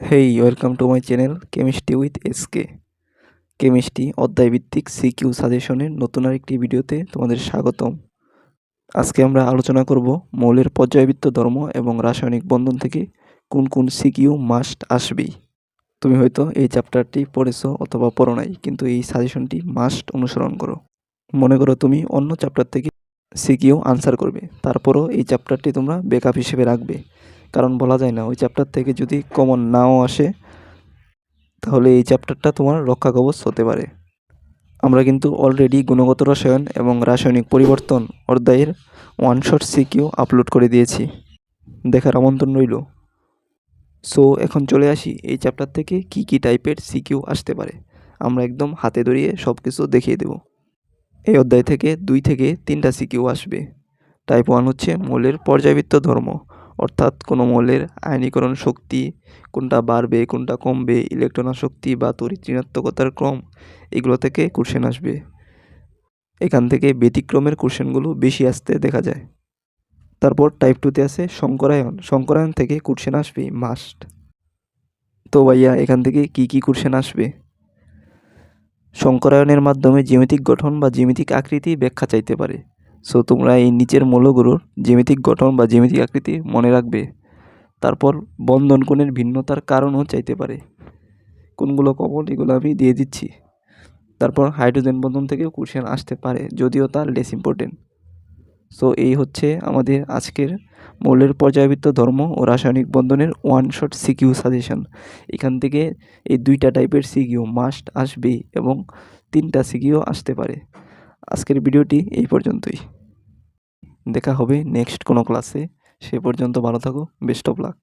Hey, welcome to my channel chemistry with SK. Chemistry অধ্যায়ভিত্তিক CQ সাজেশনের নতুন আরেকটি ভিডিওতে তোমাদের স্বাগতম। আজকে আমরা আলোচনা করব মৌলের পর্যায়বৃত্ত ধর্ম এবং রাসায়নিক বন্ধন থেকে কোন কোন সিকিউ মাস্ট আসবেই। তুমি হয়তো এই চ্যাপ্টারটি পড়েছো অথবা পড়ো নাই, কিন্তু এই সাজেশনটি মাস্ট অনুসরণ করো। মনে করো তুমি অন্য চ্যাপ্টার থেকে সিকিউ আনসার করবে, তারপরও এই চ্যাপ্টারটি তোমরা ব্যাকআপ হিসেবে রাখবে, কারণ বলা যায় না ওই চ্যাপ্টার থেকে যদি কমন নাও আসে তাহলে এই চ্যাপ্টারটা তোমার রক্ষা কবচ হতে পারে। আমরা কিন্তু অলরেডি গুণগত রসায়ন এবং রাসায়নিক পরিবর্তন অধ্যায়ের ওয়ান শট সিকিউ আপলোড করে দিয়েছি, দেখার আমন্ত্রণ রইল। সো এখন চলে আসি এই চ্যাপ্টার থেকে কি কি টাইপের সিকিউ আসতে পারে, আমরা একদম হাতে ধরিয়ে সব কিছু দেখিয়ে দেব। এই অধ্যায় থেকে 2 থেকে 3টা সিকিউ আসবে। টাইপ 1 হচ্ছে মৌলের পর্যায়বৃত্ত ধর্ম, অর্থাৎ কোনো মৌলের আয়নীকরণ শক্তি কোনটা বাড়বে কোনটা কমবে, ইলেকট্রন আসক্তি বা তড়িৎ ঋণাত্মকতার ক্রম, এগুলো থেকে কোশ্চেন আসবে। এখান থেকে ব্যতিক্রমের কোশ্চেনগুলো বেশি আসতে দেখা যায়। তারপর টাইপ 2তে আছে সংকরায়ন। সংকরায়ন থেকে কোশ্চেন আসবে মাস্ট। তো ভাইয়া এখান থেকে কি কি কোশ্চেন আসবে? সংকরায়নের মাধ্যমে জ্যামিতিক গঠন বা জ্যামিতিক আকৃতি ব্যাখ্যা চাইতে পারে। সো তোমরা এই নিচের মৌলগুলোর জ্যামিতিক গঠন বা জ্যামিতিক আকৃতি মনে রাখবে। তারপর বন্ধন কোণের ভিন্নতার কারণও চাইতে পারে, কোনগুলো কমন এগুলো আমি দিয়ে দিচ্ছি। তারপর হাইড্রোজেন বন্ধন থেকেও কোশ্চেন আসতে পারে, যদিও তার লেস ইম্পর্টেন্ট। সো এই হচ্ছে আমাদের আজকের মৌলের পর্যায়বৃত্ত ধর্ম ও রাসায়নিক বন্ধনের ওয়ান শট সিকিউ সাজেশন। এখান থেকে এই 2টা টাইপের সিকিউ মাস্ট আসবেই এবং 3টা সিকিউ আসতে পারে। আজকের ভিডিওটি এই পর্যন্তই। দেখা হবে নেক্সট কোনো ক্লাসে। সে পর্যন্ত ভালো থাকো, বেস্ট অফ লাক।